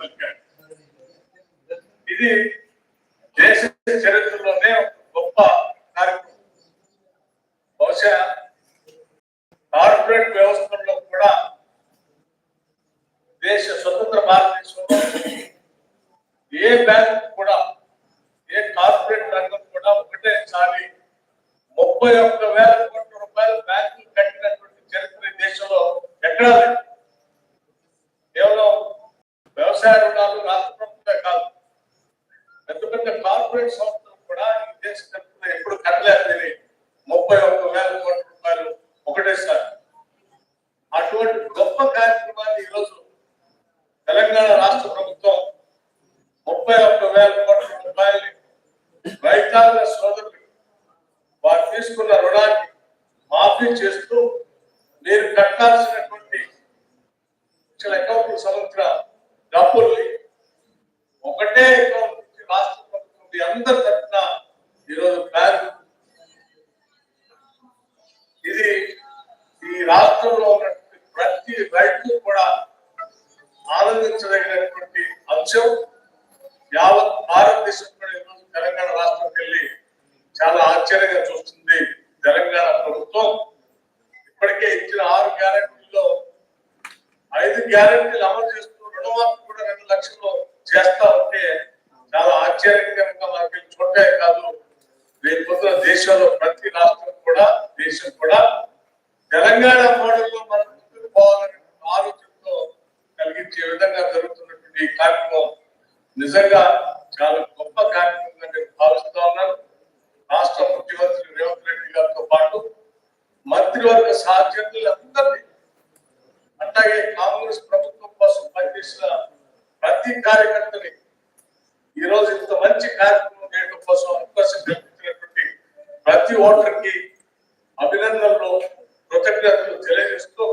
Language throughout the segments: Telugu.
పలికాడు. ఇది దేశ చరిత్రలోనే గొప్ప కార్యక్రమం. బహుశా కార్పొరేట్ వ్యవస్థల్లో కూడా దేశ స్వతంత్ర భారతదేశంలో ఏ బ్యాంక్ కూడా ఏ కార్పొరేట్ రంగం కూడా ఒకటేసారి 31,000 కోట్ల రూపాయలు బ్యాంకులు కట్టినటువంటి చరిత్ర దేశంలో ఎక్కడా లేదు. కేవలం వ్యవసాయ రుణాలు రాష్ట్ర ప్రభుత్వమే కాదు, పెద్ద పెద్ద కార్పొరేట్ సంస్థలు కూడా ఈ దేశ చరిత్రలో ఎప్పుడు కట్టలేదు 31,000 కోట్ల రూపాయలు ఒకటేసారి. అటువంటి గొప్ప కార్యక్రమాన్ని ఈరోజు తెలంగాణ రాష్ట్ర ప్రభుత్వం 31,000 కోట్ల రూపాయలు రైతాంగ సోదరులు వారు తీసుకున్న రుణాన్ని మాఫీ చేస్తూ మీరు కట్టాల్సినటువంటి అకౌంట్ సంవత్సర డబ్బుల్ని ఒకటే అకౌంట్ నుంచి రాష్ట్ర ప్రభుత్వం అందరి తరఫున ఈరోజు బ్యాంకు ఇది ఈ రాష్ట్రంలో ఉన్నటువంటి ప్రతి రైతు కూడా ఆనందించదగినటువంటి అంశం. యావత్ భారతదేశం కూడా ఈరోజు తెలంగాణ రాష్ట్రంకి వెళ్ళి చాలా ఆశ్చర్యంగా చూస్తుంది. తెలంగాణ ప్రభుత్వం ఇప్పటికే ఇచ్చిన 6 గ్యారెంటీల్లో 5 గ్యారెంటీలు అమలు చేస్తూ రుణమాఫీ కూడా 2 లక్షలు చేస్తా ఉంటే చాలా ఆశ్చర్యకరంగా మనకి చూడటమే కాదు, రేపు పొద్దున దేశంలో ప్రతి రాష్ట్రం కూడా దేశం కూడా తెలంగాణ మోడల్లో మనం ముందుకు పోవాలనే ఆలోచనతో కలిగించే విధంగా జరుగుతున్నటువంటి ఈ కార్యక్రమం నిజంగా చాలా గొప్ప కార్యక్రమంగా నేను భావిస్తా ఉన్నాను. రాష్ట్ర ముఖ్యమంత్రి రేవంత్ రెడ్డి గారితో పాటు మంత్రివర్గ సహచరులందరినీ, అట్లాగే కాంగ్రెస్ ప్రభుత్వం కోసం పనిచేసిన ప్రతి కార్యకర్తని ఈ రోజు ఇంత మంచి కార్యక్రమం చేయడం కోసం అవకాశం కల్పించినటువంటి ప్రతి ఓటర్కి అభినందనలు, కృతజ్ఞతలు తెలియజేస్తూ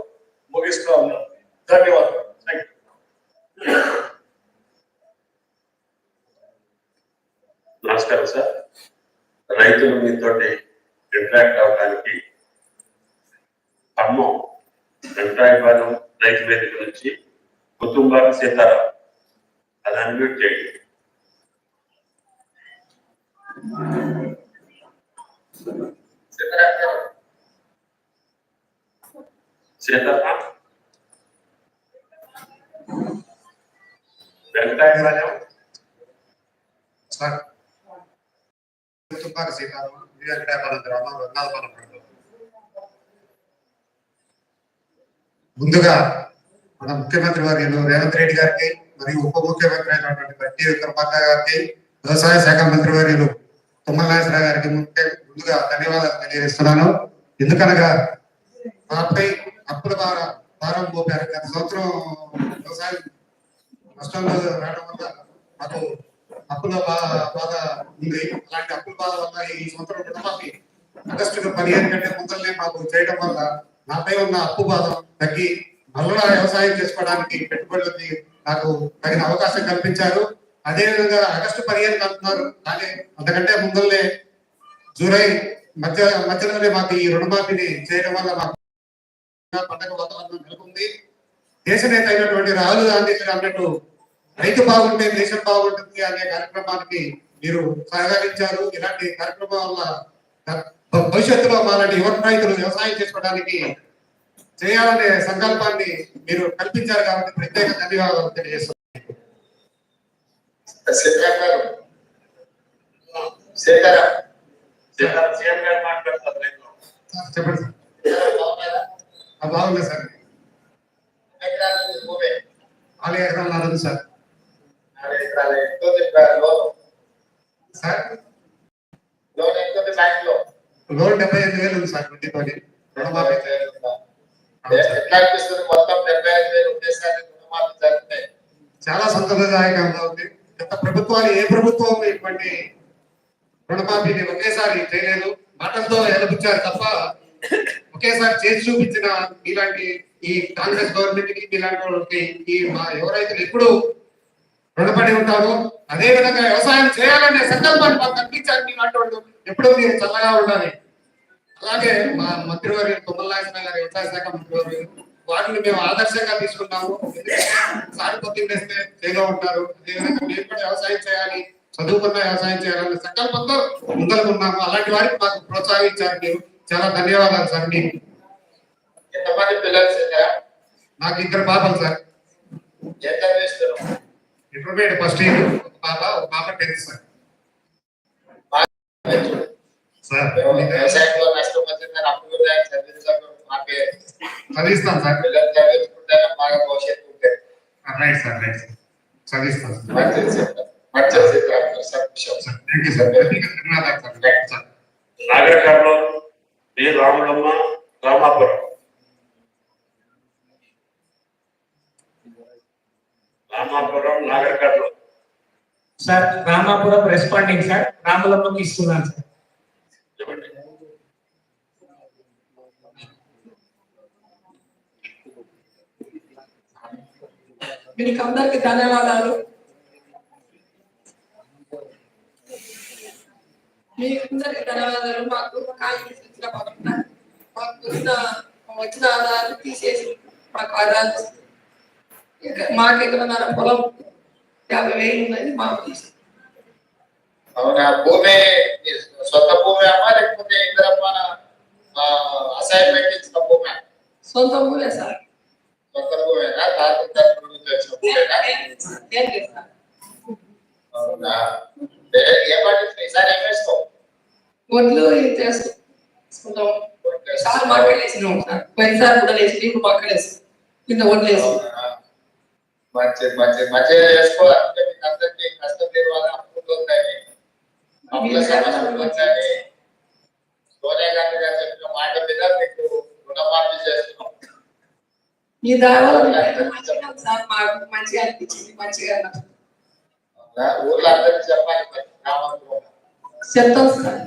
ముగిస్తా ఉన్నాను. ధన్యవాదాలు. నమస్కారం సార్. రైతులు మీతో ఇంటరాక్ట్ అవడానికి ఖమ్మం వెంకటాయపాలెం రైతు వేదిక నుంచి కుటుంబాల సీతారాం అది అన్మ్యూట్ చేయండి. సీతారాం వెంకటాయపాలెం సార్. కుటుంబాల సీతారాం వెంకటాయపాలెం గ్రామం రంగాలపాలెం మండలం. ముందుగా మన ముఖ్యమంత్రి వర్యులు రేవంత్ రెడ్డి గారికి మరియు ఉప ముఖ్యమంత్రి అయినటువంటి బట్టి విక్రమార్క గారికి, వ్యవసాయ శాఖ మంత్రి వర్యులు తుమ్మల నాగేశ్వరరావు గారికి ముందుగా ధన్యవాదాలు తెలియజేస్తున్నాను. ఎందుకనగా నాపై అప్పుల భారం మోపారు. గత సంవత్సరం వ్యవసాయం నష్టంలో రావడం వల్ల మాకు అప్పుల బాధ ఉంది. అలాంటి అప్పుల బాధ వల్ల ఈ సంవత్సరం రుణమాఫీ ఆగస్టు 15 కంటే ముందరనే మాకు చేయడం వల్ల నాపై ఉన్న అప్పు బాధ తగ్గి మళ్ళా వ్యవసాయం చేసుకోవడానికి పెట్టుబడులకి నాకు తగిన అవకాశం కల్పించారు. అదేవిధంగా ఆగస్టు 15 అంటున్నారు, కానీ అంతకంటే ముందరనే జూలై మధ్యలోనే మాకు ఈ రుణమాఫీని చేయడం వల్ల మాకు పండగ వాతావరణం నెలకొంది. దేశ నేత అయినటువంటి రాహుల్ గాంధీ గారు అన్నట్టు రైతు బాగుంటే దేశం బాగుంటుంది అనే కార్యక్రమానికి మీరు సహకరించారు. ఇలాంటి కార్యక్రమం వల్ల భవిష్యత్తులో మాలాంటి యువ రైతులు వ్యవసాయం చేసుకోవడానికి చేయాలనే సంకల్పాన్ని మీరు కల్పించారు కాబట్టి ప్రత్యేక ధన్యవాదాలు తెలియజేస్తున్నాను. చెప్పండి సార్. బాగుంది సార్. 4 ఎకరాలు నాది సార్. సార్ లోన్ 75,000 ఉంది సార్. వడ్డీతోని రుణమాఫీ చాలా సంతోషదాయకంగా ఉంది. గత ప్రభుత్వాలు ఏ ప్రభుత్వం ఇటువంటి రుణమాఫీని ఒకేసారి చేయలేదు. మాటలతో ఎలబుచ్చారు తప్ప ఒకేసారి చేసి చూపించిన ఇలాంటి ఈ కాంగ్రెస్ గవర్నమెంట్ కి ఇలాంటి ఈ మా యువ రైతులు ఎప్పుడు రుణపడి ఉంటారు. అదే విధంగా వ్యవసాయం చేయాలనే సంకల్పాన్ని మాకు కల్పించారు. మీలాంటి ఎప్పుడూ మీరు చల్లగా ఉండాలి. అలాగే మా మంత్రివర్యులు తుమ్మల నాగేశ్వరరావు గారు, వ్యవసాయ శాఖ మంత్రివర్యులు, వాటిని మేము ఆదర్శంగా తీసుకున్నాము. సారి కొద్దిగా వేస్తే చేలో ఉంటారు. అదేవిధంగా మేము కూడా వ్యవసాయం చేయాలి, చదువుకున్న వ్యవసాయం చేయాలనే సంకల్పంతో ముందరకు ఉన్నాము. అలాంటి వారికి మాకు ప్రోత్సహించారు మీరు. చాలా ధన్యవాదాలు సార్. మీకు ఎంతమంది పిల్లలు సార్? నాకు 2 పాపలు సార్. ఎంత వేస్తున్నారు? ఇంటర్మీడియట్ ఫస్ట్ ఇయర్, ఒక పాప 10th సార్. సార్ వ్యవసాయంలో నష్టం వచ్చిందని అప్పుడు చదివిస్తాం సార్. పిల్లలు చదివించుకుంటేనే బాగా భవిష్యత్తు ఉంటుంది. రైట్ సార్, రైట్ సార్, చదివిస్తాం సార్. మంచిది సార్. Thank you sir. ధన్యవాదాలు సార్. Right sir. నాగరికర్లో బి రాములమ్మ, రామాపురం. రామాపురం నాగరికర్లో సార్ రామాపురం రెస్పాండింగ్ సార్. రాములమ్మకి ఇస్తున్నాను సార్. చెప్పండి. మీకు అందరికి ధన్యవాదాలు. మాకు వచ్చిన ఆదాయాలు తీసేసి మాకు ఆదాయాలు మాకు ఎక్కడన్నా పొలం 50,000 ఉన్నది మాకు తీసి. అవునా? భూమి సొంత భూమి అమ్మా లేకపోతే ఇంద్రమ్మ అసైన్మెంట్ ఇచ్చిన భూమి? సొంత భూమే సార్. సొంత భూమేనా? తాత తరపు నుంచి వచ్చిన భూమేనా? అవునా? ఏం పండిస్తావు ఈసారి? ఏం వేస్తావు? ఒడ్లు చేసుకుంటాం సార్. మొక్కలు వేసినాం సార్. పోయినసారి కూడా వేసి ఇప్పుడు మొక్కలు వేస్తాం. కింద ఒడ్లు వేసి. మంచిగా చేసుకోవాలంటే మీకు అందరికీ కష్టం తీరవాలని అనుకుంటుందని అప్పుల సమస్యలు వచ్చాయని సోనియా గాంధీ గారు చెప్పిన మాట మీద మీకు రుణమాఫీ చేస్తున్నాం. మీ దానివల్ల సార్ మాకు మంచిగా అనిపించింది. మంచిగా ఊర్లో అందరికి చెప్పాలి. గ్రామంలో చెప్తాం సార్.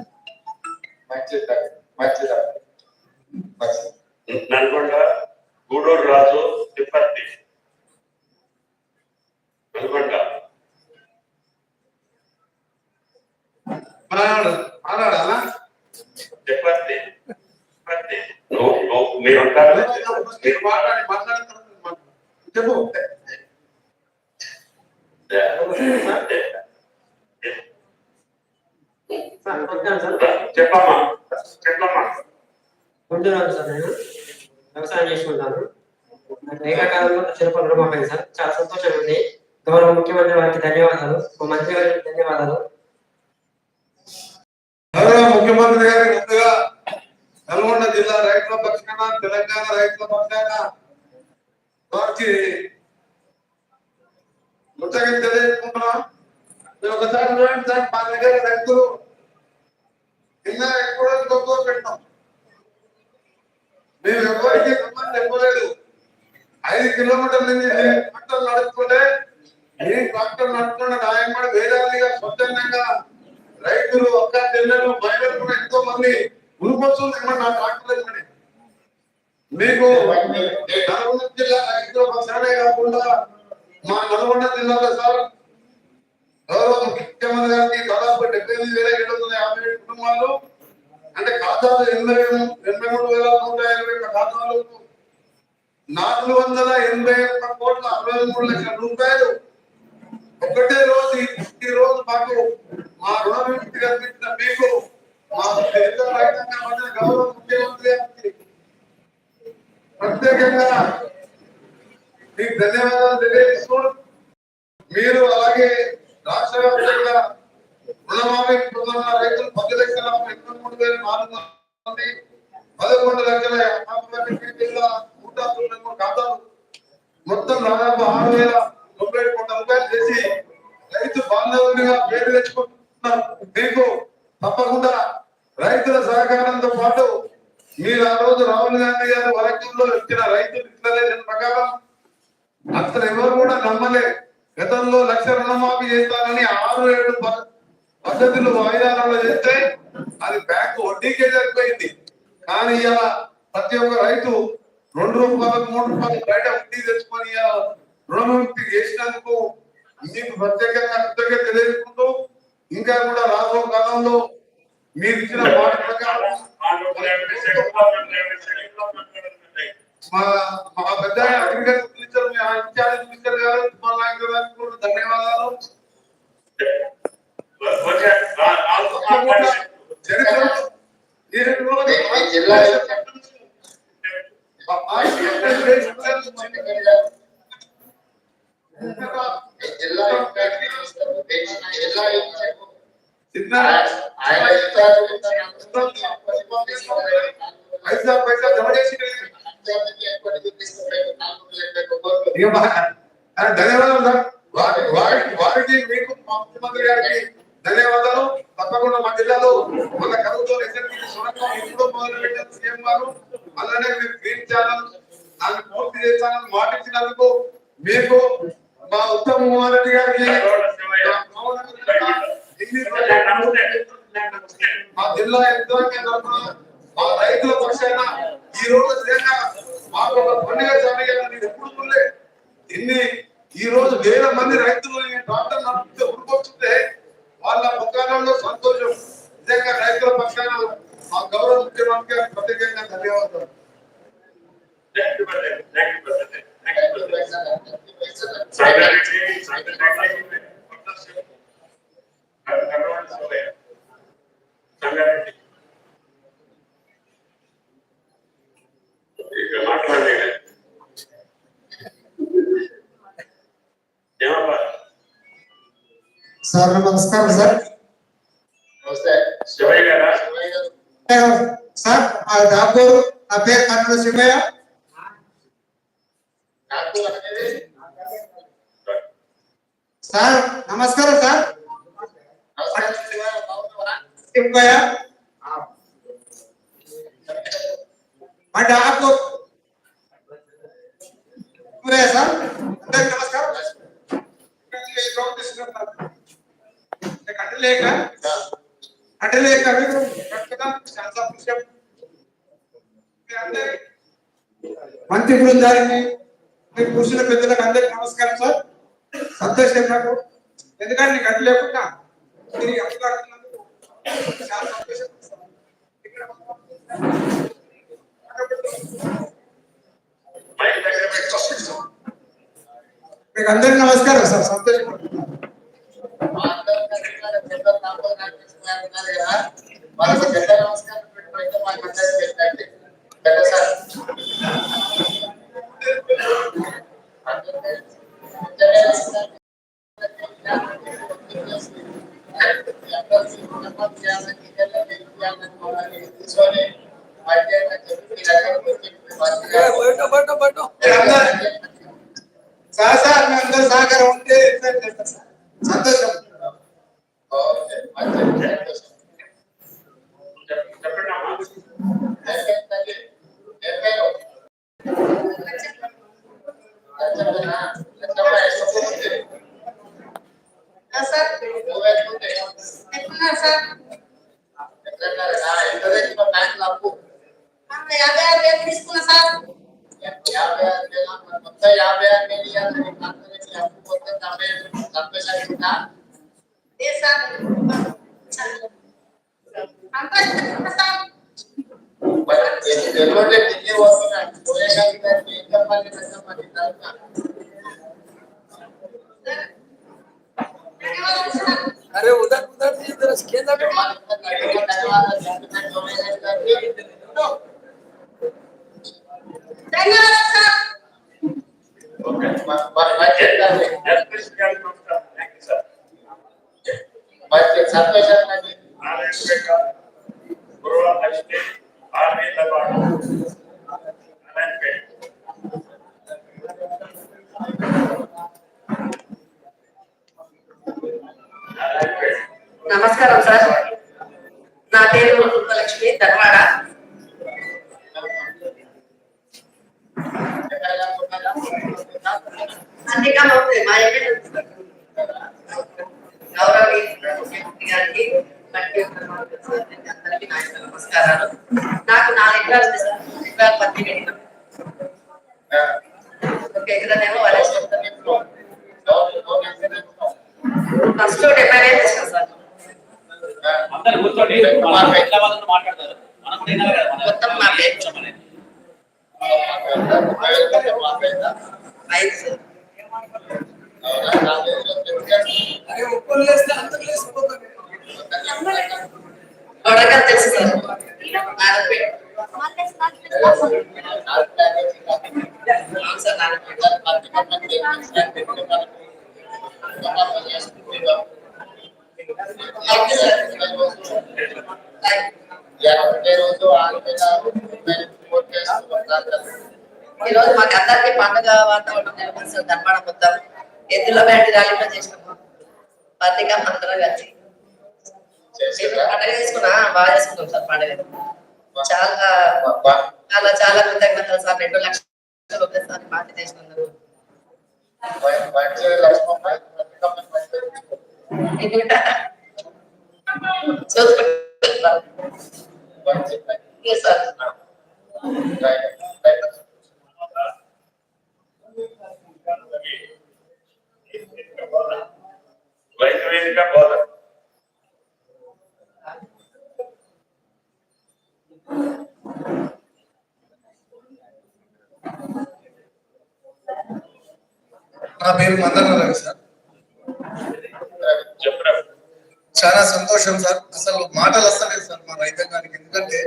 మంచిది. నల్గొండ గూడూరు రాజు తిప్పర్తి. నల్గొండ మాట్లాడాలా? తిప్పర్తి. మీరు ఉంటారు. చెప్పు. చెప్పమ్మా. ఉంటున్నాను సార్. నేను వ్యవసాయం చేసుకుంటాను. ఏకాకాలంలో చిరపల రుణమాఫీ సార్. చాలా సంతోషంగా ఉంది. గౌరవ ముఖ్యమంత్రి వారికి ధన్యవాదాలు, మా మంత్రి గారికి ధన్యవాదాలు. గౌరవ ముఖ్యమంత్రి గారికి ముందుగా నల్గొండ జిల్లా రైతుల పక్షాన, తెలంగాణ రైతుల పక్షాన వారికి కృతజ్ఞత తెలియజేసుకుంటున్నాం. మీరు ఒకసారి చూడండి సార్, మా దగ్గర రైతులు కింద ఎక్కువ తక్కువ పెట్టినాం. మేము ఎవరికి సంబంధం ఇవ్వలేదు. 5 కిలోమీటర్ల నుంచి ట్రాక్టర్ నడుపుకుంటే ట్రాక్టర్ నడుపుకున్న నాయకుడు వేదాలుగా స్వచ్ఛందంగా రైతులు, ఒక్క చెల్లెలు, మహిళలు కూడా ఎంతో మంది ఉరుకొస్తుంది. నా ట్రాక్టర్ ఇవ్వండి. మీకు నల్గొండ జిల్లా రైతుల పక్షానే కాకుండా మా నల్గొండ జిల్లాలో సార్ గౌరవ ముఖ్యమంత్రి గారికి దాదాపు 78,750 కుటుంబాలు, అంటే ఖాతాలు 83,120 ఖాతాలు 481 కోట్ల 63 లక్షల రూపాయలు ఒకటే రోజు ఈ రోజు మాకు మా రుణ విముక్తి కల్పించిన మీకు మా గౌరవ ముఖ్యమంత్రి గారికి ప్రత్యేకంగా మీకు ధన్యవాదాలు తెలియజేస్తూ, మీరు అలాగే రాష్ట్ర వ్యాప్తంగా రుణమాఫీ పొందుతున్న రైతులు 10,83,400 మంది 11,50,193 ఖాతాలు మొత్తం దాదాపు 6,090 కోట్ల రూపాయలు చేసి రైతు బాంధవునిగా పేరు తెచ్చుకుంటున్నారు. మీకు తప్పకుండా రైతుల సహకారంతో పాటు మీరు ఆ రోజు రాహుల్ గాంధీ గారు వరంగల్లో ఇచ్చిన రైతు డిక్లరేషన్ ప్రకారం అసలు ఎవరు కూడా నమ్మలే. గతంలో 1,00,000 రుణమాఫీ చేస్తానని 6-7 పద్ధతులు వాయిదాలలో చేస్తే అది బ్యాంకు వడ్డీకే సరిపోయింది. కానీ ఇలా ప్రతి ఒక్క రైతు 2 రూపాయలు 3 రూపాయలు బయట వడ్డీ తెచ్చుకొని రుణముక్తి చేసినందుకు మీకు ప్రత్యేకంగా కృతజ్ఞత తెలియజేసుకుంటూ, ఇంకా కూడా రాబో కాలంలో మీరు ఇచ్చిన మాట ప్రకారం మా పెద్ద అగ్రికల్చర్ మినిస్టర్ ఇన్ఛార్జ్ మినిస్టర్ గారు మా నాయకులు గారికి కూడా ధన్యవాదాలు. చరిత్ర ఈ 2 రోజులు ఈ జిల్లా పైసా జమ చేసి ధన్యవాదాలు సార్. వారికి మీకు మా ముఖ్యమంత్రి గారికి ధన్యవాదాలు. తప్పకుండా మా జిల్లాలో మన కరువుతో సొరంగం ఎప్పుడో మొదలు పెట్టారు సీఎం గారు. అలానే మీరు గ్రీన్ ఛానల్ దాన్ని పూర్తి చేస్తానని మాటించినందుకు మీకు మా ఉత్తమ్ కుమార్ రెడ్డి గారికి మా జిల్లా యంత్రాంగం తరఫున మా రైతుల పక్షాన ఈ రోజు నిజంగా మాకు ఒక పండుగ జరగాలని ఎప్పుడు చూడలే. ఈ రోజు వేల మంది రైతులు ట్రాక్టర్ నడిపితే ఉరుకొస్తుంటే వాళ్ళ ముఖాలలో సంతోషం. నిజంగా రైతుల పక్షాన మా గౌరవ ముఖ్యమంత్రి గారికి ప్రత్యేకంగా ధన్యవాదాలు. సార్ నమస్కారం సార్. నమస్తే శివయ్య గారా? సార్ నాకు నా పేరు కన్నడ శివయ్య. సార్ నమస్కారం సార్. శివయ్య అంటే ఆకు సార్ అందరికి నమస్కారం. మంత్రి బృందానికి కూర్చున్న పెద్దలకు అందరికి నమస్కారం సార్. సంతోషం నాకు, ఎందుకంటే నీకు అడ్డు లేకుండా తిరిగి అడ్డుకాడుతున్నందుకు చాలా సంతోషం. మీకు అందరికి నమస్కారం సార్. సంతోషం. సార్ మీ అందరూ సహకారం ఉంటే సంతోషం. తీసుకున్నా సార్. अरे उधर उधर इधर केंद्र में నమస్కారం సార్. నా పేరు ఉపలక్ష్మి ధర్వాడ. మా గౌరవనీయులు గారికి అందరికీ నమస్కారాలు. నాకు 4 ఎకరాలు ఉంది సార్. ఎకరాలు పత్తి పెట్టినాం. 1 ఎకరానేమో ఫస్ట్ 70,000 తెచ్చాం సార్. అందరూ కూర్చోండి. హైదరాబాద్ లో మాట్లాడతారు. మనం కూడా వినాలి కదా. మొత్తం మా పేరు అరే ఒక్కరు లేస్తే అందరు లేసిపోతారు. వడగల్ తెలుసు సార్. ఈ రోజు మాకు అందరికి పండుగ వాతావరణం నెలకొల్సిన ధర్మాడ మొత్తం ఎద్దుల బ్యాండ్ ర్యాలీలో చేసినాము. పత్రికా అందరం కలిసి పండుగ చేసుకున్నా బాగా చేసుకుంటాం సార్. పండుగ చాలా చాలా చాలా కృతజ్ఞతలు సార్. 2 లక్షలు ఒకసారి పార్టీ చేసినందుకు. రైతు వేదిక బోధన నా పేరు మందన సార్. చెప్పరా చాలా సంతోషం సార్. అసలు మాటలు వస్తలేదు సార్ మా రైతాంగానికి. ఎందుకంటే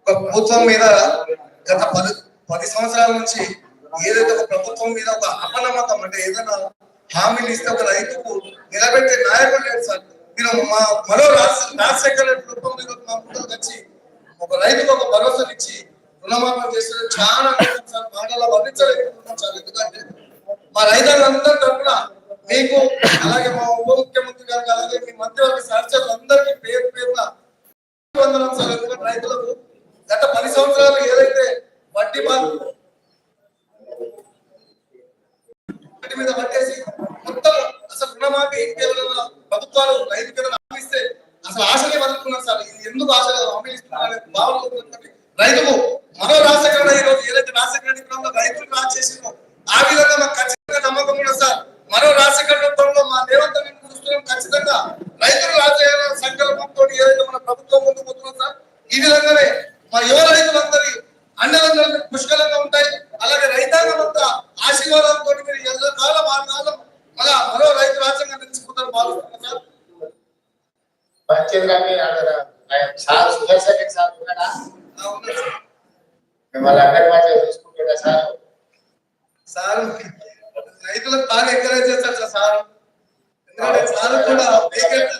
ఒక ప్రభుత్వం మీద గత 10 సంవత్సరాల నుంచి ఏదైతే ఒక ప్రభుత్వం మీద ఒక అపనమ్మకం, అంటే ఏదైనా హామీలు ఇస్తే ఒక రైతుకు నిలబెట్టే నాయకుడు లేదు సార్. మీరు మరో రాజశేఖర ప్రభుత్వం మీద మా ముందుకు వచ్చి ఒక రైతుకు ఒక భరోసాను ఇచ్చి రుణమాఫీ చేస్తే చాలా సార్. మాటల వర్ణించలేకపోతున్నాం సార్. ఎందుకంటే మా రైతులందరి తరఫున మీకు, అలాగే మా ఉప ముఖ్యమంత్రి గారికి, అలాగే మీ మంత్రివర్గ సహచరులందరికీ పేరు పేరున వందనం సార్. ఎందుకంటే రైతులకు గత 10 సంవత్సరాలు ఏదైతే వడ్డీ మీద పట్టేసి మొత్తం అసలు రుణమాఫీ ఇంకేమైనా ప్రభుత్వాలు రైతుకి ఏదైనా హామీ ఇస్తే అసలు ఆశలే వదులుకున్నారు సార్. ఇది ఎందుకు ఆశలు హామీ ఇస్తున్నారు భావన రైతుకు మరో రాజశేఖర ఈ రోజు ఏదైతే రాజశేఖర రైతులు రాజు చేసిందో ఆ విధంగా మాకు ఖచ్చితంగా నమ్మకం కూడా సార్. మరో రాజశేఖర ప్రభుత్వంలో మా దేవంత చూస్తున్నాం. ఖచ్చితంగా రైతులు రాజకీయ సంకల్పంతో ఏదైతే మన ప్రభుత్వం ముందుకు పోతున్నాం సార్. ఈ విధంగానే మా యువ రైతులందరి అండలందరూ పుష్కలంగా ఉంటాయి. అలాగే రైతాంగం అంతా ఆశీర్వాదంతో మీరు ఎల్లకాలం ఆ కాలం మళ్ళా మరో రైతు రాజ్యంగా నిలిచిపోతారు భావిస్తున్నాం సార్. మిమ్మల్ని అందరి మధ్య చూసుకుంటున్నా సార్. సార్ రైతులకు బాగా ఎంకరేజ్ చేస్తారు సార్. ఎందుకంటే సార్ కూడా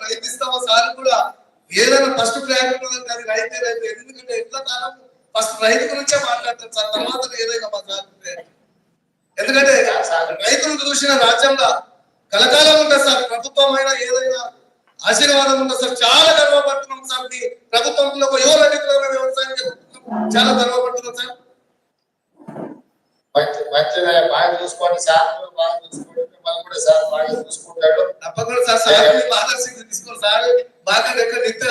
రైతు ఇస్తామో సార్ కూడా ఏదైనా ఫస్ట్ ప్రయారిటీ ఉన్నది అది రైతే రైతు. ఎందుకంటే ఎట్లా కాలం ఫస్ట్ రైతు గురించే మాట్లాడతారు సార్. తర్వాత ఏదైనా మా సార్. ఎందుకంటే రైతులను చూసిన రాజ్యంలో కలకాలం ఉంటుంది సార్. ప్రభుత్వం అయినా ఏదైనా ఆశీర్వాదం ఉంటుంది సార్. చాలా గర్వపడుతున్నాం సార్. ప్రభుత్వంలో ఒక యువ రైతుల వ్యవసాయం చాలా గర్వపడుతున్నాం సార్. మంచిగా బాగా చూసుకోండి సార్. బాగా చూసుకోండి, మిమ్మల్ని కూడా సార్ బాగా చూసుకుంటాడు. తప్పకుండా సార్. సార్ ఆదర్శంగా తీసుకోండి సార్. బాగా నిత్య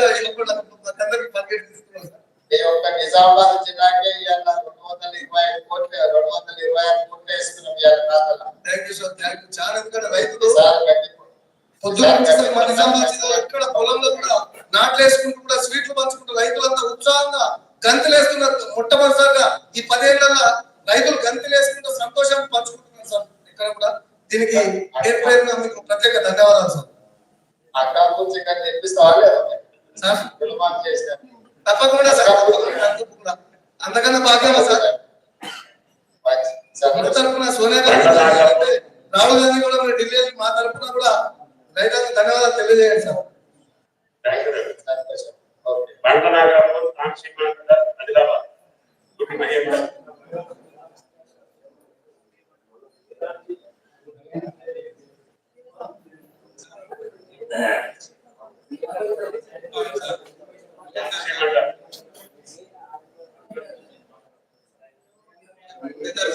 నిజామాబాద్ జిల్లాకే ఇవాళ 225 కోట్లు 226 కోట్లు వేస్తున్నాం ఇవాళ ఖాతాలో. Thank you sir. Thank you చాలా. ఎందుకంటే రైతులు సార్ పొద్దున్న నిజామాబాద్ జిల్లా ఎక్కడ పొలంలో కూడా నాట్లు వేసుకుంటూ కూడా స్వీట్లు పంచుకుంటూ రైతులంతా ఉత్సాహంగా గంతులు వేస్తున్నారు. మొట్టమొదటిసారిగా ఈ 10 ఏళ్లలో రైతులు గంతులు వేసుకుంటూ సంతోషం పంచుకుంటున్నారు సార్. ఇక్కడ కూడా దీనికి పేరున మీకు ప్రత్యేక ధన్యవాదాలు సార్. అక్కడ నుంచి తెప్పిస్తావా సార్? రుణమాఫీ చేస్తారు తప్పకుండా సార్. అంతకన్నా భాగ్యమా సార్. తరఫున సోనియా గాంధీ, రాహుల్ గాంధీ కూడా మరి ఢిల్లీ మా తరఫున కూడా రైతులకు ధన్యవాదాలు తెలియజేయండి సార్. బండనాగరావు కాంక్షిమండ ఆదిలాబాద్ గుడి మహేంద్ర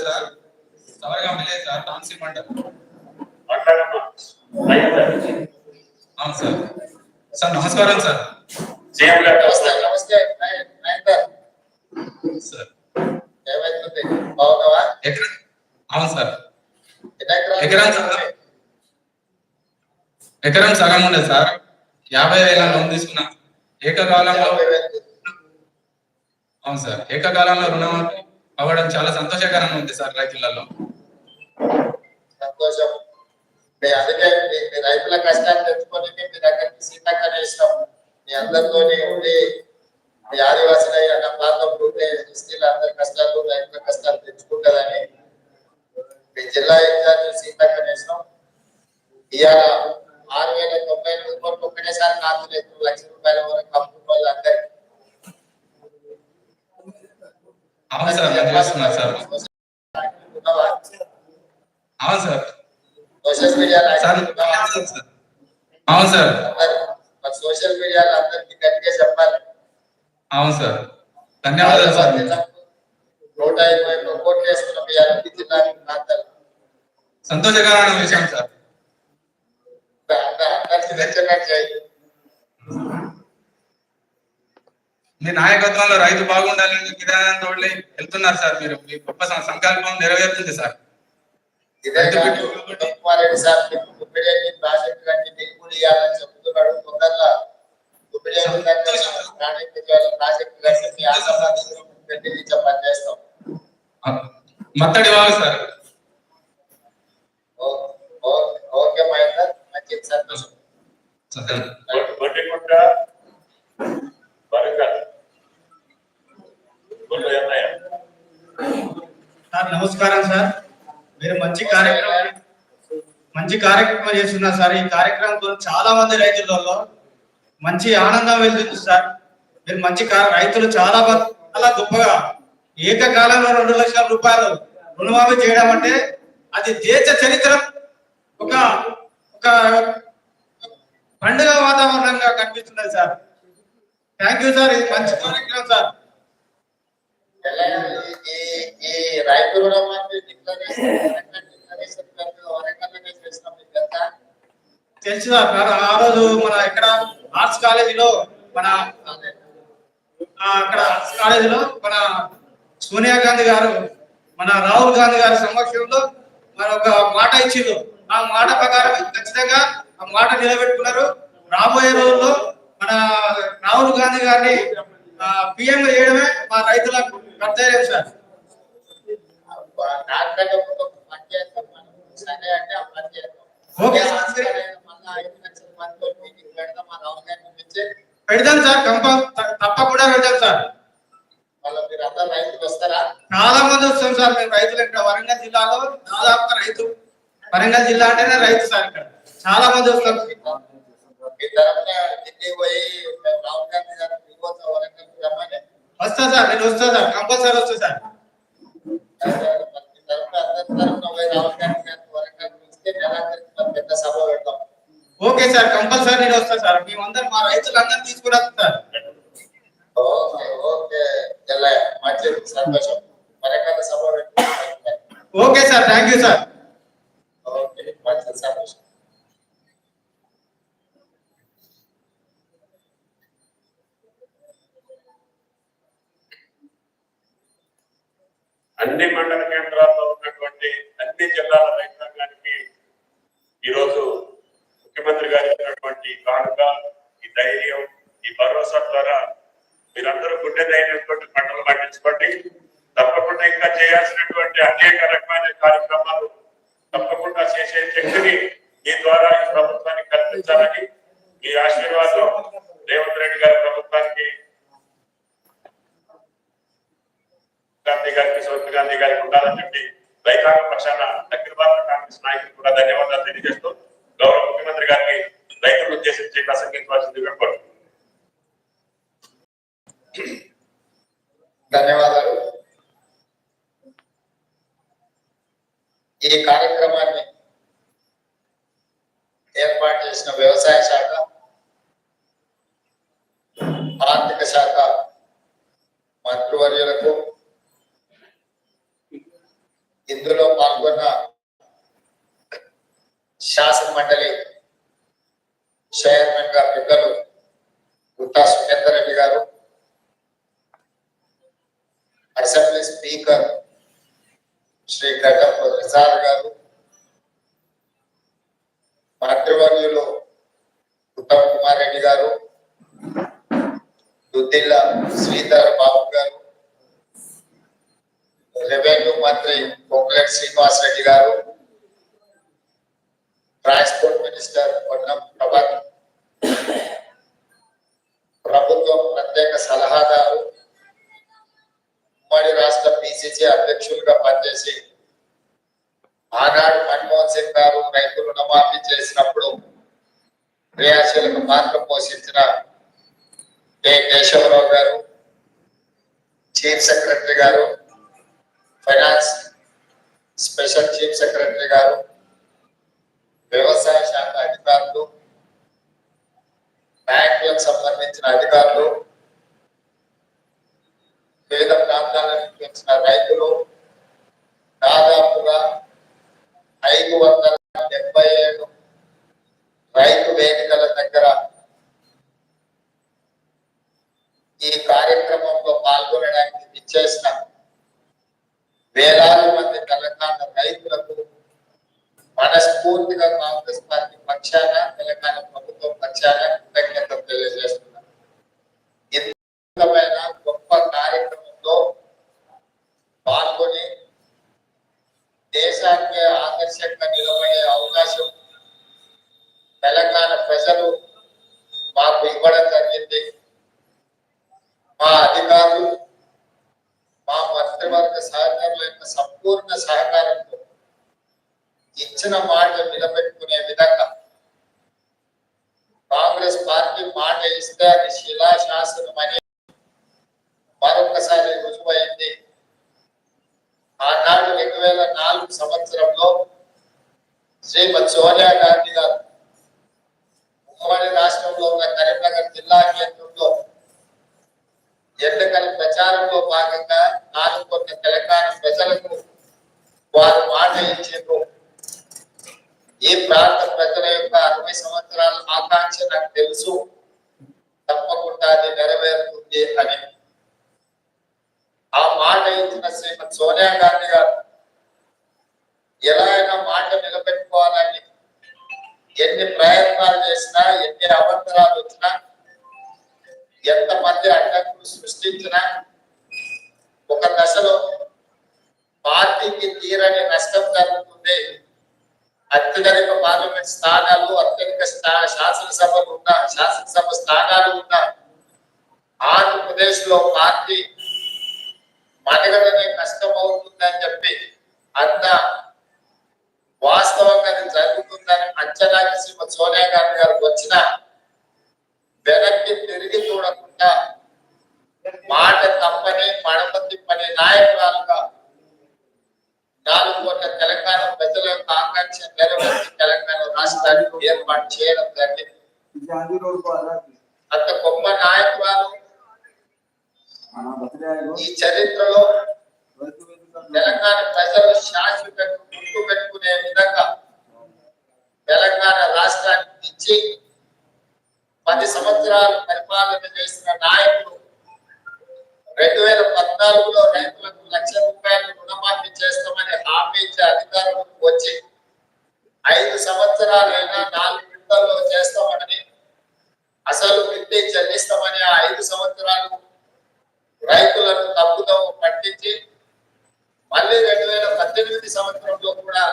సార్ సవరగా మిలే సార్ తాన్సీ మండల్. అవును సార్. సార్ నమస్కారం సార్. నమస్తే సార్. ఏమైతుంది బాగున్నావా? అవును సార్. ఎకరం సగం ఉండదు సార్. 50,000 లోన్ తీసుకున్నా ఏకకాలంలో. అవును సార్. ఏకకాలంలో రుణమాఫీ అవ్వడం చాలా సంతోషకరంగా ఉంది సార్ రైతులలో. సంతోషం. అందుకే మీ రైతుల కష్టాన్ని తెచ్చుకొని మీ దగ్గరికి సీతక్కనే ఇష్టం. మీ అందరితోని ఉండి మీ ఆదివాసుల అన్న ప్రాంతం ఉండే ఎస్టీల అందరి కష్టాలు రైతుల కష్టాలు తెచ్చుకుంటుందని మీ జిల్లా ఇన్ఛార్జ్ సీతక్కనే ఇష్టం. ఇవాళ 6,098 కోట్లు ఒకటేసారి ఖాతా లేదు, ₹1,00,000 వరకు అప్పుల వాళ్ళు అందరికీ. అవును సార్, నేను చేస్తున్నారు సార్. అవును సార్. సోషల్ మీడియాలో సార్ అవును సార్. సోషల్ మీడియాలో అందరికి గట్టిగా చెప్పాలి. అవును సార్, ధన్యవాదాలు సార్. 121 కోట్లు వేసుకున్నాం ఇవాళ జిల్లాకి ప్రాంతాలు. సంతోషకరమైన విషయం సార్. అందరికి తెచ్చినట్టు చేయి. మీ నాయకత్వంలో రైతు బాగుండాలని విధానంతో వెళ్తున్నారు సార్. మీరు మీ గొప్ప సంకల్పం నెరవేరుతుంది సార్. ఇదే కుమార్ రెడ్డి సార్ గుప్పిడేని ప్రాజెక్ట్ కంటే మీకు కూడా ఇవ్వాలని చెప్తున్నాడు. తొందరలో గుప్పిడేని ప్రాజెక్ట్ కలిసి మీ ఆంధ్రప్రదేశ్ పనిచేస్తాం. మత్తడి వాగు సార్. ఓకే మహేందర్, మంచి సంతోషం. గొడ్డిగుంట వరంగల్ సార్ నమస్కారం సార్. మీరు మంచి కార్యక్రమం చేస్తున్నారు సార్. ఈ కార్యక్రమంతో చాలా మంది రైతులలో మంచి ఆనందం వెళ్తుంది సార్. మీరు మంచి రైతులు చాలా గొప్పగా ఏకకాలంలో ₹2,00,000 రుణమాఫీ చేయడం అంటే అది దేశ చరిత్ర ఒక పండుగ వాతావరణంగా కనిపిస్తున్నది సార్. Thank you sir. ఇది మంచి కార్యక్రమం సార్. ఈ రైతు రుణమాఫీ తెలుసు సార్. ఆ రోజు మన ఇక్కడ ఆర్ట్స్ కాలేజీలో మన సోనియా గాంధీ గారు మన రాహుల్ గాంధీ గారి సమక్షంలో మన ఒక మాట ఇచ్చిండ్రు. ఆ మాట ప్రకారం ఖచ్చితంగా ఆ మాట నిలబెట్టుకున్నారు. రాబోయే రోజుల్లో మన రాహుల్ గాంధీ గారిని పిఎం చేయడమే మా రైతుల కర్తవ్యం సార్. పెడదాం సార్, తప్పకుండా పెడదాం సార్. చాలా మంది వస్తాం సార్. మేము రైతులు ఇక్కడ వరంగల్ జిల్లాలో దాదాపు వరంగల్ జిల్లా అంటేనే రైతు సార్. ఇక్కడ చాలా మంది వస్తాం. వస్తా సార్, నేను వస్తా సార్, కంపల్సరీ వస్తా సార్. ఓకే సార్, కంపల్సరీ నేను వస్తా సార్. మేమందరం మా రైతులందరూ తీసుకుని వస్తాం sir. Okay sir, thank you sir. అన్ని మండల కేంద్రాల్లో ఉన్నటువంటి అన్ని జిల్లాల రైతాంగానికి ఈరోజు ముఖ్యమంత్రి గారు ఇచ్చినటువంటి కానుక, ఈ ధైర్యం, ఈ భరోసా ద్వారా మీరందరూ గుండె ధైర్యంతో పంటలు పండించుకోండి. తప్పకుండా ఇంకా చేయాల్సినటువంటి అనేక రకమైన కార్యక్రమాలు తప్పకుండా చేసే శక్తిని మీ ద్వారా ఈ ప్రభుత్వానికి కల్పించాలని, మీ ఆశీర్వాదం రేవంత్ రెడ్డి గారి ప్రభుత్వానికి, గాంధీ గారికి, సోనియా గాంధీ గారికి ఉండాలని చెప్పి రైతాంగ పక్షాన అఖిల భారత కాంగ్రెస్ నాయకులు కూడా ధన్యవాదాలు తెలియజేస్తూ గౌరవ ముఖ్యమంత్రి గారిని రైతులను ఉద్దేశించి ప్రసంగించవలసిందిగా కోరుతున్నాను. ధన్యవాదాలు. ఈ కార్యక్రమాన్ని ఏర్పాటు చేసిన వ్యవసాయ శాఖ, ఆర్థిక శాఖ మంత్రివర్యులకు, ఇందులో పాల్గొన్న శాసన మండలి చైర్మన్ గా పెద్దలు గుత్తా సుఖేందర్ రెడ్డి గారు, అసెంబ్లీ స్పీకర్ శ్రీ గడ్డం రిజాల్ గారు, మంత్రివర్యులు ఉత్తమ్ కుమార్ రెడ్డి గారు, దుద్దిల్ల శ్రీధర్ బాబు గారు, రెవెన్యూ మంత్రి పొంగులేటి శ్రీనివాస్ రెడ్డి గారు, ట్రాన్స్పోర్ట్ మినిస్టర్ పొన్నం ప్రభాకర్, ప్రభుత్వం ప్రత్యేక సలహాదారు, ఉమ్మడి రాష్ట్ర పిసిసి అధ్యక్షులుగా పనిచేసి ఆనాడు మన్మోహన్ సింగ్ గారు రైతు రుణమాఫీ చేసినప్పుడు క్రియాశీలక పాత్ర పోషించిన కె కేశవరావు గారు, చీఫ్ సెక్రటరీ గారు, ఫైనాన్స్ స్పెషల్ చీఫ్ సెక్రటరీ గారు, వ్యవసాయ శాఖ అధికారులు, బ్యాంకులకు సంబంధించిన అధికారులు, వివిధ ప్రాంతాల నుంచి వచ్చిన రైతులు, దాదాపుగా 577 రైతు వేదికల దగ్గర ఈ కార్యక్రమంలో పాల్గొనడానికి విచ్చేసిన వేలాది మంది తెలంగాణ రైతులకు మనస్ఫూర్తిగా కాంగ్రెస్ పార్టీ పక్షాన, తెలంగాణ ప్రభుత్వం పక్షాన కృతజ్ఞతలు తెలియజేస్తున్నారు. ఇంతమైన గొప్ప కార్యక్రమంలో పాల్గొని దేశానికి ఆదర్శంగా నిలబడే అవకాశం తెలంగాణ ప్రజలు మాకు ఇవ్వడం జరిగింది. మా అధికారులు, మా మంత్రివర్గ సహకారుల యొక్క సంపూర్ణ సహకారంతో ఇచ్చిన మాట నిలబెట్టుకునే విధంగా కాంగ్రెస్ పార్టీ మాట ఇస్తే అది శిలాశాసనం అని మరొకసారి రుజువైంది. ఆనాడు 2004 సంవత్సరంలో శ్రీమతి సోనియా గాంధీ గారు ఉమ్మడి రాష్ట్రంలో ఉన్న కరీంనగర్ జిల్లా కేంద్రంలో ఎన్నికల ప్రచారంలో భాగంగా 4 కోట్ల తెలంగాణ ప్రజలకు వారు మాట ఇచ్చారు. ఈ ప్రాంత ప్రజల యొక్క 60 సంవత్సరాల ఆకాంక్ష నాకు తెలుసు, తప్పకుండా అది నెరవేరుతుంది అని. ఆ మాట ఇచ్చిన శ్రీమతి సోనియా గాంధీ గారు ఎలా అయినా మాట నిలబెట్టుకోవాలని ఎన్ని ప్రయత్నాలు చేసినా, ఎన్ని అవంతరాలు వచ్చినా, ఎంతమంది అడ్డంకులు సృష్టించినా ఒక దశలో పార్టీకి తీరని నష్టం జరుగుతుంది. అత్యధిక పార్లమెంట్ స్థానాలు, అత్యధిక శాసనసభలు ఉన్న శాసనసభ స్థానాలు ఉన్న ఆంధ్రప్రదేశ్ లో పార్టీ మనగడనే కష్టం అవుతుందని చెప్పి అంత వాస్తవంగా జరుగుతుందని అంచనాకి శ్రీమతి సోనియా గాంధీ గారికి వచ్చిన వెనక్కి తిరిగి చూడకుండా మాట తప్పని మడమ తిప్పని నాయకురాలుగా 4 కోట్ల తెలంగాణ ప్రజల యొక్క ఆకాంక్ష నెరవేర్చి తెలంగాణ రాష్ట్రానికి ఏర్పాటు చేయడం జరిగింది. అంత గొప్ప నాయకురాలు ఈ చరిత్రలో తెలంగాణ ప్రజలు శాశ్వతంగా గుర్తు పెట్టుకునే విధంగా తెలంగాణ రాష్ట్రానికి ఇచ్చి 10 సంవత్సరాలు పరిపాలన చేసిన నాయకులు 2014లో రైతులకు ₹1,00,000 రుణమాఫీ చేస్తామని హామీ ఇచ్చే అధికారులకు వచ్చి 5 సంవత్సరాలైనా 4 విడతల్లో చేస్తామని, అసలు వృద్ధి చెల్లిస్తామని ఆ 5 సంవత్సరాలు రైతులను తప్పుదోవ పట్టించి మళ్ళీ 2018 సంవత్సరంలో కూడా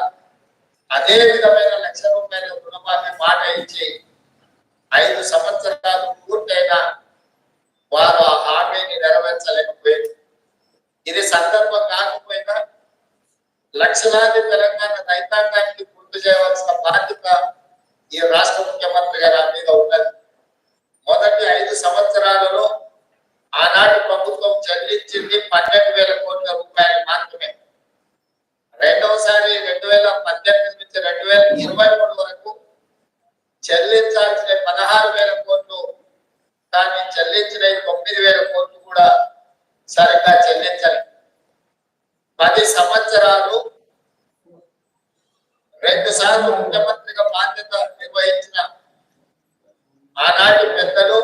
అదే విధమైన ₹1,00,000 రుణమాఫీ మాట ఇచ్చి 5 సంవత్సరాలు పూర్తయినా వారు ఆ హామీని నెరవేర్చలేకపోయారు. ఇది సందర్భం కాకపోయినా లక్షలాది తెలంగాణ రైతాంగానికి గుర్తు చేయవలసిన బాధ్యత ఈ రాష్ట్ర ముఖ్యమంత్రి గారి మీద ఉన్నది. మొదటి 5 సంవత్సరాలలో ఆనాటి ప్రభుత్వం చెల్లించింది 12,000 కోట్ల రూపాయలు మాత్రమే. రెండవసారి 2018 నుంచి 2023 వరకు చెల్లించాల్సిన 16,000 కోట్లు, కానీ చెల్లించిన 9,000 కోట్లు కూడా సరిగ్గా చెల్లించాలి. 10 సంవత్సరాలు 2 సార్లు ముఖ్యమంత్రిగా బాధ్యత నిర్వహించిన ఆనాటి పెద్దలు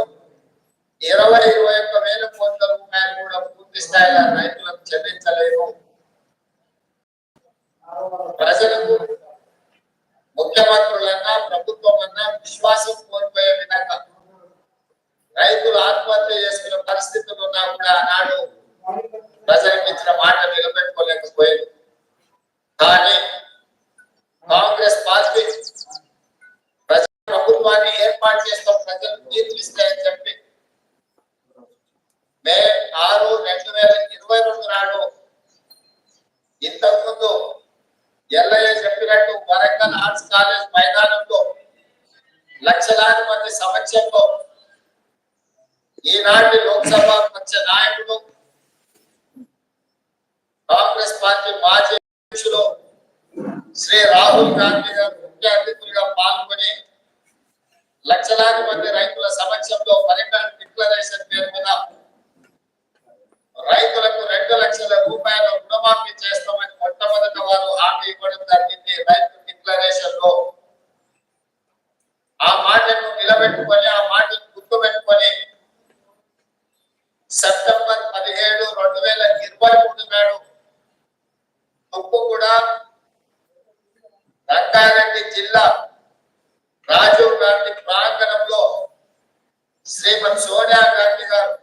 21,000 కోట్ల రూపాయలు కూడా పూర్తి స్థాయిలో రైతులకు చెల్లించలేదు. ప్రజలకు ముఖ్యమంత్రులన్నా ప్రభుత్వం అన్నా విశ్వాసం కోల్పోయే విధంగా రైతులు ఆత్మహత్య చేసుకునే పరిస్థితులు ఉన్నా కూడా ఆనాడు ప్రజలకు ఇచ్చిన మాట నిలబెట్టుకోలేకపోయింది. కానీ కాంగ్రెస్ పార్టీ ప్రజా ప్రభుత్వాన్ని ఏర్పాటు చేస్తాం, ప్రజలు తీర్పిస్తాయని చెప్పి మే 6, 2022 నాడు ఇంతకుముందు ఎల్లయ్య చెప్పినట్టు వరంగల్ ఆర్ట్స్ కాలేజ్ మైదానంలో లక్షలాది మంది సమక్షంలో ఈనాటి లోక్సభ పక్ష నాయకులు కాంగ్రెస్ పార్టీ మాజీ అధ్యక్షులు శ్రీ రాహుల్ గాంధీ గారు ముఖ్య అతిథులుగా పాల్గొని లక్షలాది మంది రైతుల సమక్షంలో పరిణామ డిక్లరేషన్ పేరు మీద రైతులకు 2 లక్షల రూపాయల రుణమాఫీ చేస్తామని మొట్టమొదటి వారు హామీ ఇవ్వడం జరిగింది. రైతు డిక్లరేషన్ లో ఆ మాటను నిలబెట్టుకొని, ఆ మాటను గుర్తుపెట్టుకొని సెప్టెంబర్ 17, 2023 నాడు కూడా రంగారెడ్డి జిల్లా రాజీవ్ గాంధీ ప్రాంగణంలో శ్రీమతి సోనియా గాంధీ గారు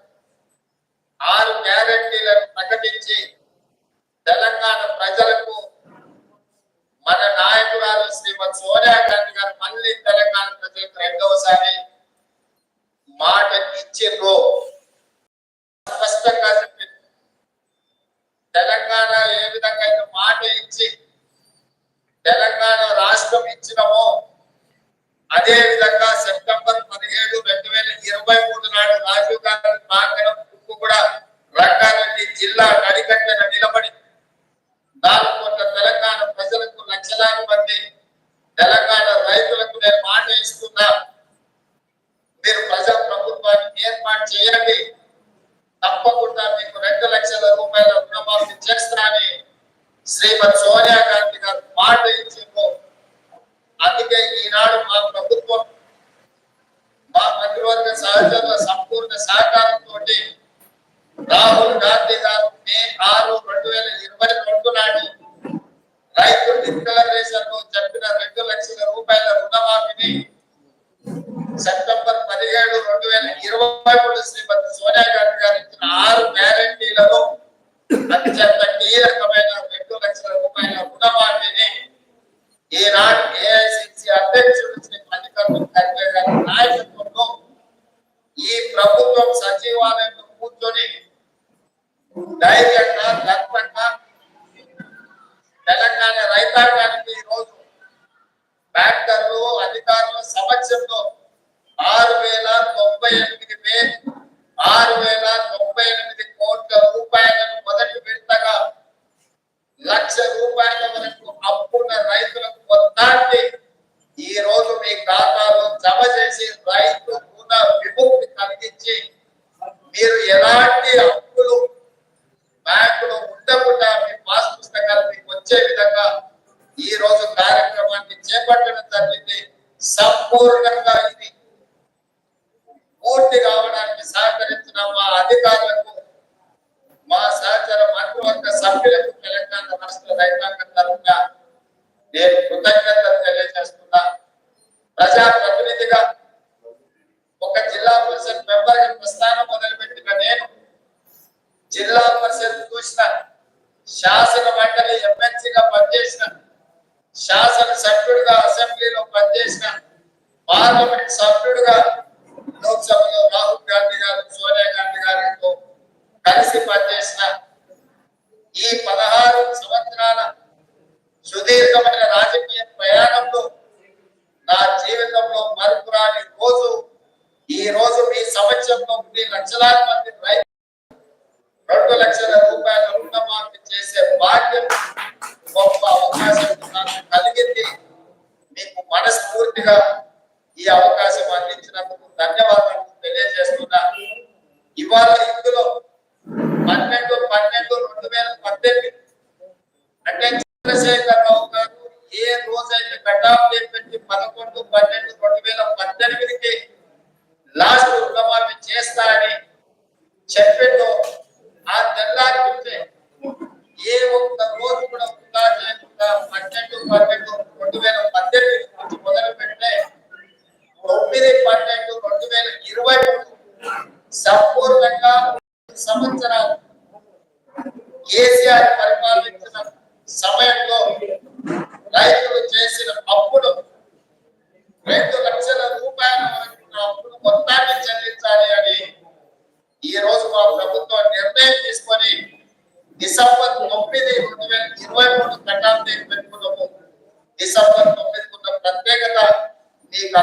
6 గ్యారెంటీలను ప్రకటించి తెలంగాణ ప్రజలకు మన నాయకురాలు శ్రీమతి సోనియా గాంధీ గారు మళ్ళీ తెలంగాణ ప్రజలకు రెండవసారి మాట ఇచ్చిండ్రు. స్పష్టంగా చెప్పింది. తెలంగాణ ఏ విధంగా అయితే మాట ఇచ్చి తెలంగాణ రాష్ట్రం ఇచ్చినమో అదే విధంగా సెప్టెంబర్ 17, 2023 నాడు రాజీవ్ గాంధీ ప్రాంగణం కూడా రంగారెడ్డి జిల్లా నడికట్టెన నిలబడి 4 కోట్ల తెలంగాణ ప్రజలకు, లక్షలాది మంది తెలంగాణ రైతులకు నేను మాట ఇస్తున్నా, మీరు ప్రజా ప్రభుత్వాన్ని ఏర్పాటు చేయండి, తప్పకుండా మీకు 2 లక్షల రూపాయల రుణమాఫీ చేస్తానని శ్రీమతి సోనియా గాంధీ గారు మాట ఇచ్చిండ్రు. అందుకే ఈనాడు మా ప్రభుత్వం, మా మంత్రివర్గ సహచరుల సంపూర్ణ సహకారంతో రాహుల్ గాంధీ గారు మే 6, 2022 నాడు రైతు డిక్లరేషన్ లో చెప్పిన 2 లక్షల రూపాయల రుణమాఫీని సెప్టెంబర్ 17, 2023 శ్రీమతి సోనియా గాంధీ గారు ఇచ్చిన 6 గ్యారెంటీలలో అత్యంత కీలకమైన 2 లక్షల రూపాయల రుణమాఫీని ఈనాడు ఏఐసిసి అధ్యక్షుడు శ్రీ మల్లికార్జున ఖర్గే గారి నాయకత్వంలో ఈ ప్రభుత్వం సచివాలయంలో కూర్చొని ధైర్యంగా, దర్పంగా తెలంగాణ రైతాంగానికి ఈ రోజు బ్యాంకర్లు, అధికారుల సమక్షంలో 6,098 కోట్ల రూపాయలను మొదటి విడతగా 1,00,000 రూపాయల వరకు అప్పున్న రైతులకు మొత్తాన్ని ఈ రోజు మీ ఖాతాలో జమ చేసి రైతు రుణ విముక్తి కలిగించి మీరు ఎలాంటి అప్పులు బ్యాంకులో ఉండకుండా మీ పాస్ పుస్తకాలు మీకు వచ్చే విధంగా ఈ రోజు కార్యక్రమాన్ని చేపట్టడం జరిగింది. సంపూర్ణంగా ఇది పూర్తి కావడానికి సహకరించిన మా అధికారులకు, మా సహచర మంత్రివర్గ సభ్యులకు తెలంగాణ రాష్ట్ర రైతాంగం తరఫున నేను కృతజ్ఞతలు తెలియజేస్తున్నా. ప్రజా ప్రతినిధిగా ఒక జిల్లా పరిషత్ మెంబర్ గా ప్రస్థానం మొదలుపెట్టిన నేను జిల్లా పరిషత్ చూసిన, శాసన మండలి ఎమ్మెల్సీగా పనిచేసిన, శాసన సభ్యుడిగా అసెంబ్లీలో పనిచేసిన, పార్లమెంట్ సభ్యుడిగా లోక్సభలో రాహుల్ గాంధీ గారు, సోనియా గాంధీ గారితో కలిసి పనిచేసిన ఈ 16 సంవత్సరాల సుదీర్ఘమైన రాజకీయ ప్రయాణంలో నా జీవితంలో మరుపురాని రోజు ఈ రోజు మీ సమక్షంలో ఉండి లక్షలాది మంది రైతులు 2 లక్షల రూపాయల రుణమాఫీ చేసే భాగ్యం, గొప్ప అవకాశం నాకు కలిగింది. మీకు మనస్ఫూర్తిగా ఈ అవకాశం అందించినందుకు ధన్యవాదాలు తెలియజేస్తున్నా. ఇవాళ ఇందులో 12/12/2018 అంటే చంద్రశేఖరరావు గారు ఏ రోజైతే కటాఫ్ డేట్ పెట్టి 11/12/2018కి లాస్ట్ రుణమాఫీ చేస్తారని చెప్పిందో ఆ తెల్లారి నుంచే ఏ ఒక్క రోజు కూడా వృధా చేయకుండా 12/12/2018 నుంచి మొదలు పెడితే 9/12/2023 సంపూర్ణంగా సంవత్సరాలు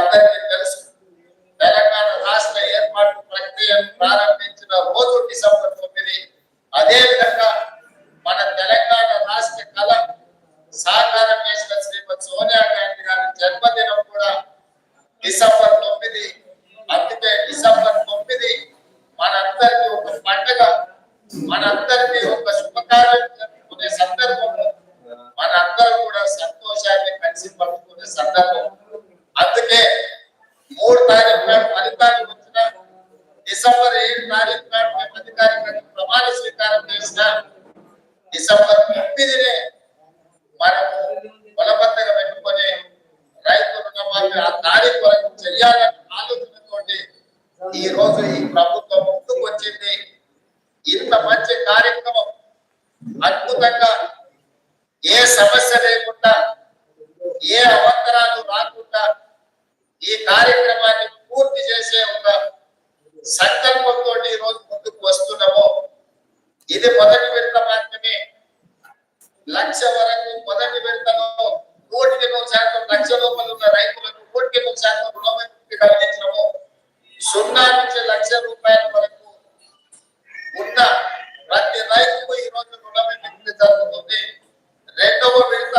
అందరికీ తెలుసు తెలంగాణ రాష్ట్ర ఏర్పాటు ప్రక్రియను ప్రారంభించిన రోజు డిసెంబర్ 9. అదే విధంగా మన తెలంగాణ రాష్ట్ర కళ సాకారం చేసిన శ్రీమతి సోనియా గాంధీ గారి జన్మదినం కూడా డిసెంబర్ 9. అందుకే డిసెంబర్ 9 మనందరికీ ఒక పండుగ, మనందరికీ ఒక శుభకార్యం జరుపుకునే సందర్భంలో మనందరం కూడా సంతోషాన్ని కలిసి పంచుకునే సందర్భం. అందుకే 3 తారీఖు నాడు ఫలితాలు వచ్చిన డిసెంబర్ 7 తారీఖు నాడు మేము అధికారికంగా ప్రమాణ స్వీకారం చేసిన డిసెంబర్ 9నే మనము బలబద్ధంగా పెట్టుకొని రైతు రుణమాఫీ ఆ తారీఖు వరకు చేయాలనే ఆలోచనతోటి ఈ రోజు ఈ ప్రభుత్వం ముందుకు వచ్చింది. ఇంత మంచి కార్యక్రమం అద్భుతంగా ఏ సమస్య లేకుండా ఏ అవంతరాలు రాకుండా ఈ కార్యక్రమాన్ని పూర్తి చేసే ఒక సంకల్పంతో ఈ రోజు ముందుకు వస్తున్నామో ఇది మొదటి విడత మాత్రమే. 1,00,000 వరకు మొదటి విడతలో 100% లక్ష లోపల ఉన్న రైతులకు 100% రుణమాఫీ కలిగించడము, 0 నుంచి 1,00,000 రూపాయల వరకు ఉన్న ప్రతి రైతుకు ఈ రోజు రుణమాఫీ జరుగుతుంది. రెండవ విడత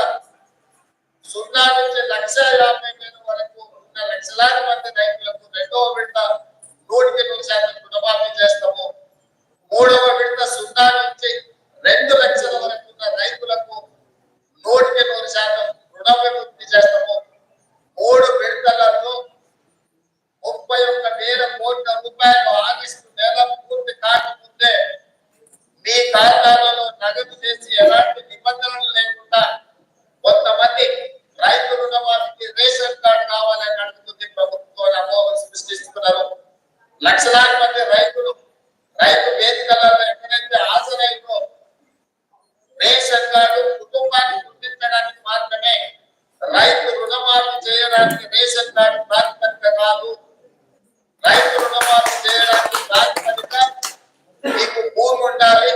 0 నుంచి 1,50,000 వరకు ఉన్న లక్షలాది మంది రైతులకు రెండవ విడత 100% రుణమాఫీ చేస్తాము. మూడవ విడత 0 నుంచి 2 లక్షల వరకు ఉన్న రైతులకు 100% రుణమాఫీ చేస్తాము. 3 విడతలలో 31,000 కోట్ల రూపాయలు ఆగస్టు నెల పూర్తి కాకముందే మీ ఖాతాలలో నగదు చేసి ఎలాంటి నిబంధనలు లేకుండా కొంతమంది రైతు రుణమాఫీకి రేషన్ కార్డు కావాలని అడుగుతుంది ప్రభుత్వం. అమోఘం సృష్టిస్తున్నారు. లక్షలాది మంది రైతులు రైతు వేదికలలో ఎక్కడైతే హాజరైందో రేషన్ కార్డు కుటుంబాన్ని గుర్తించడానికి మాత్రమే, రైతు రుణమాఫీ చేయడానికి రేషన్ కార్డు ప్రాతిపదిక కాదు. రైతు రుణమాఫీ చేయడానికి ప్రాతిపదిక మీకు భూమి ఉండాలి,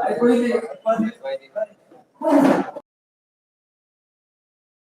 అయిపోయింది.